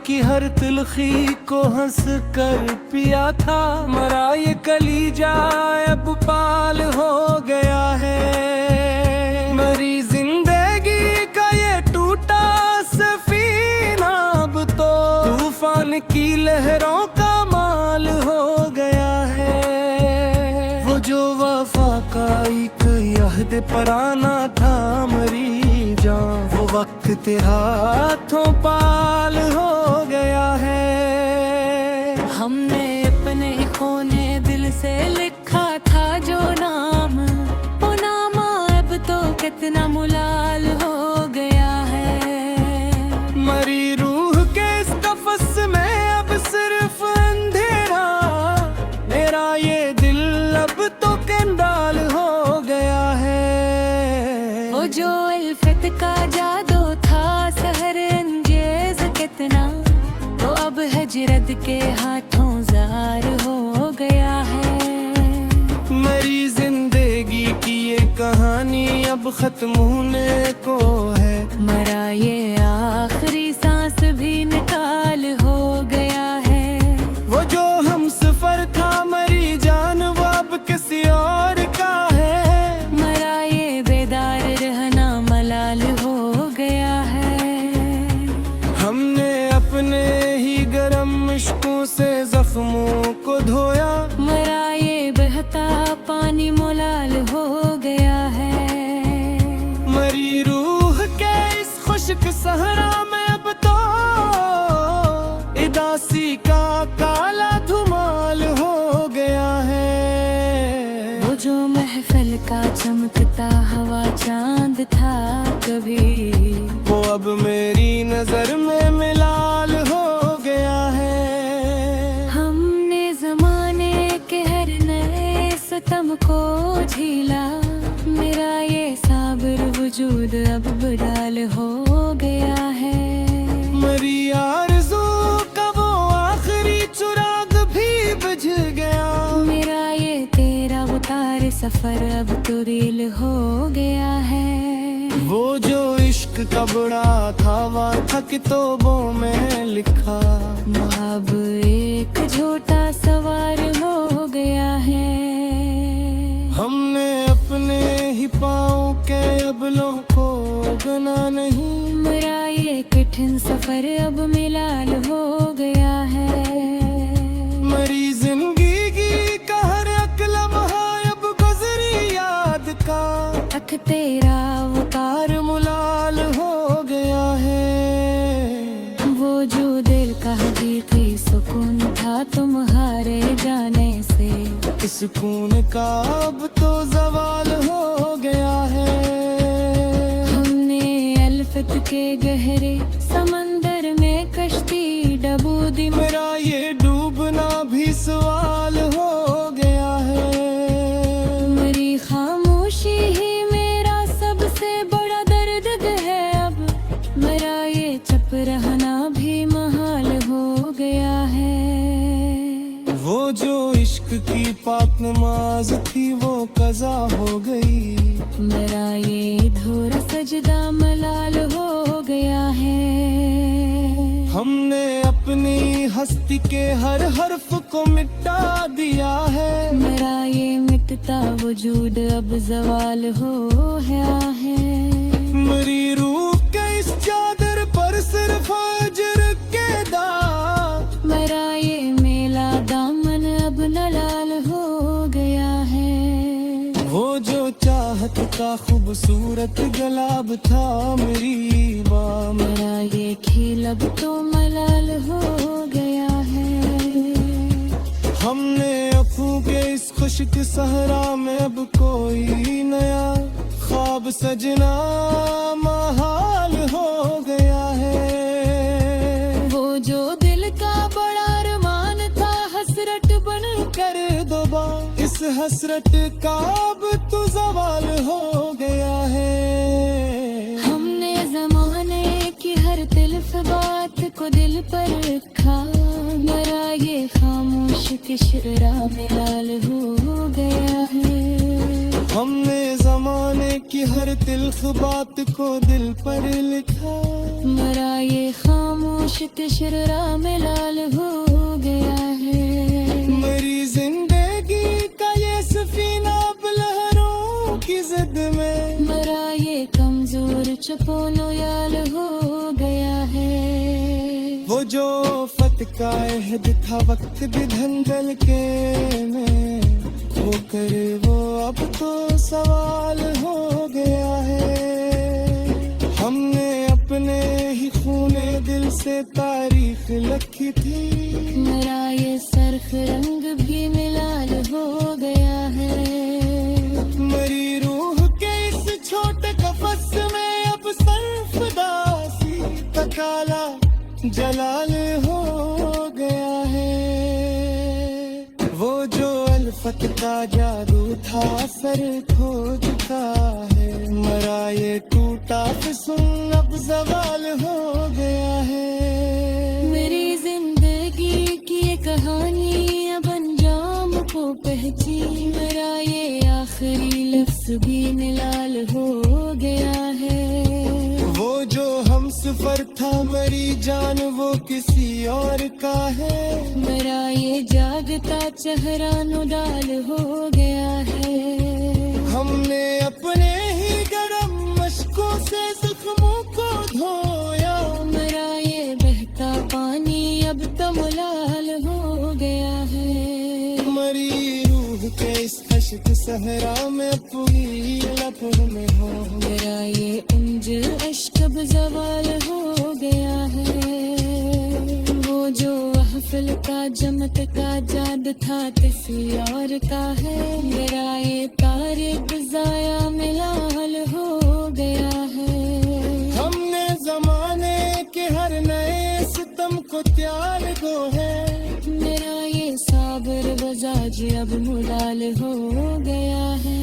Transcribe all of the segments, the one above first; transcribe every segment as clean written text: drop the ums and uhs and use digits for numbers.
की हर तिलखी को हंस कर पिया था। मरा ये कलीजा अब पाल हो गया है। मरी जिंदगी का ये टूटा सफीना अब तो तूफान की लहरों का माल हो गया है। वो जो वफा का एक यहद पराना था मरी जान, वो वक्त तेरा हाथों पाल हो गया है। हमने अपने कोने दिल से लिखा था जो नाम, वो नाम अब तो कितना मुलाल हो गया है। मरी रूह के इस कफस में अब सिर्फ अंधेरा, मेरा ये दिल अब तो कंडाल हो गया है। वो जो उल्फत का जादू था सहर अंगेज कितना, तो अब हिजरत के हाथों जार हो गया है। मेरी जिंदगी की ये कहानी अब खत्म होने को है। मरा ये आखिरी सांस भी निकाल हो गया है। वो जो हम सफर था मरी जान, वो अब किसी और का है। मरा ये बेदार रहना मलाल हो गया है। हमने अपने ही गरम इश्कों से जख्मों को धोया। मरा ये बहता पानी मुलाल हो गया है। मरी रूह के इस खुश्क सहरा में अब तो इदासी का काला धुमाल हो गया है। वो जो महफिल का चमकता हवा चांद था कभी, वो अब मेरी नजर में मिलाल हो गया है। हमने जमाने के हर नए सितम को झीला, मेरा ये साबिर वजूद अब बदाल हो गया है। मरी आरज़ू का वो आखिरी चिराग भी बुझ गया, मेरा ये तेरा उतार सफर अब तो रेल हो गया है। वो जो इश्क का बड़ा था था किताबों में लिखा, अब एक झूठा सवार हो गया है। हमने अपने ही पाँव के अबलों को गना नहीं, मेरा ये कठिन सफर अब मिलाल हो गया है। मरी जिंदगी का हर एक लम्हा अब गुजरी याद का, अख तेरा तार मुलाल हो गया है। वो जो दिल का हकीकी सुकून था तुम्हारे जाने से, इस सुकून का अब तो जवाल हो गया है। हमने अल्फत के गहरे समंदर में कश्ती डबो दी, मेरा ये डूबना भी सवाल हो गया है। मेरी खामोशी ही मेरा सबसे बड़ा दर्द है अब, मेरा ये चुप रहना भी महाल हो गया है। वो जो इश्क की पाक नमाज थी वो कज़ा हो गई, मेरा ये धोरा सजदा मलाल हो गया है। हमने अपनी हस्ती के हर हर्फ को मिटा दिया है, मेरा ये मिटता वजूद अब जवाल हो गया है। मेरी रूह के इस चादर पर सिर्फ अजर के दाग, मेरा ये मेला दामन अब नलाल हो गया है। वो जो चाहत का खूबसूरत गुलाब था मेरी बाम, मेरा ये खिल अब तो मलाल हो गया है। हमने अखों के इस खुश्क सहरा में अब कोई नया ख्वाब सजना महाल हो गया है। वो जो दिल का बड़ा अरमान था हसरत बन कर दोबा, इस हसरत का अब तो जवाल हो गया है। हमने जमाने की हर तिल्फ बात को दिल पर रखा, मेरा ये खामोश किशरा में लाल हो गया है। हमने जमाने की हर तिल्ख बात को दिल पर लिखा। मरा ये खामोश तिशरा में लाल हो गया है। मेरी जिंदगी का ये सफीना अब लहरों की जिद में। मरा ये कमजोर चपोलो याल हो गया है। वो जो फत का अहद था वक्त भी धंधल के में होकर वो अब तो सवाल हो गया है। हमने अपने ही खूने दिल से तारीख लिखी थी। मेरा ये सरख रंग भी मिलाल हो गया है। मेरी रूह के इस छोटे कफस में अब सरफदासी का काला जलाल हो गया है। वो जो अल्फत का जादू था सर खो चुका है। मरा ये टूटा फिसुन अब जवाल हो गया है। मेरी जिंदगी की ये कहानी अब अंजाम को पहची। मेरा ये आखिरी लफ्ज भी निलाल हो गया है। वो जो हम सफर था मेरी जान वो किसी और का है। मेरा ये जागता चेहरा नुडाल हो गया है। हमने अपने ही गरम मशकों से जख्मों को धोया। मेरा ये बहता पानी अब तो मुलाल हो गया है। मरी रूह के इस अश्क सहरा में पूरी लपट में हो। मेरा ये उंज अश्क अब जवाल हो गया है। वो जो महफिल का जमत का जाद था किसी और का है। मेरा ये तारीख जाया मिलाल हो गया है। हमने जमाने के हर नए सितम को त्याग दो है। मेरा ये साबर बजाज अब मुलाल हो गया है।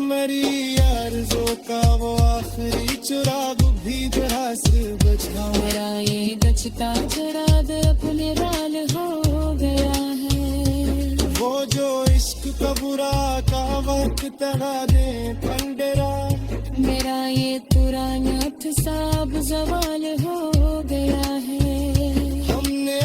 मेरी आरज़ों का वो आखिरी चिराग भी जरा से बुझा। मेरा ये गचता चराग अपने राल हो गया है। वो जो इश्क का बुरा का वक्त तड़ा दे पंडरा। मेरा ये पुराना सब जवाल हो गया है। हमने